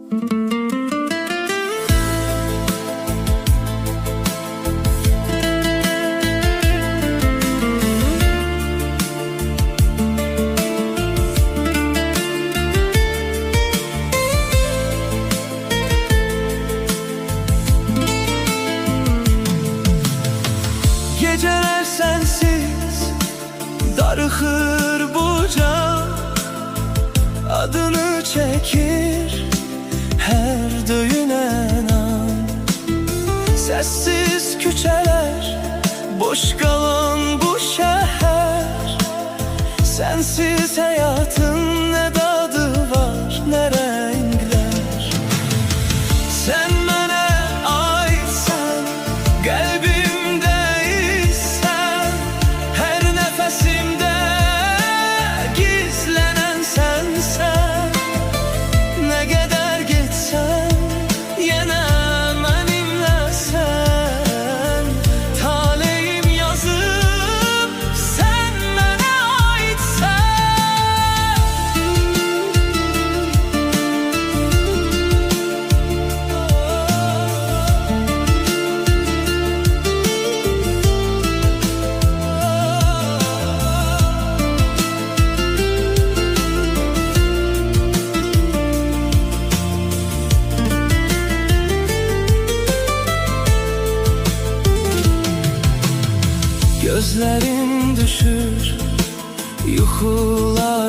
Geceler sensiz darıxır bu can, adını çekir her döyünen an. Sessiz küçeler, boş kalan bu şehir, sensiz hayatın ne tadı var, ne renkler. Sen bana aitsen, kalbimdeysen, her nefesimde gizlenen sensen. Ne kadar gitsen, yine benimlesen. Taleyim yazıp, sen bana aitsen. Gözlerim düşür yuxular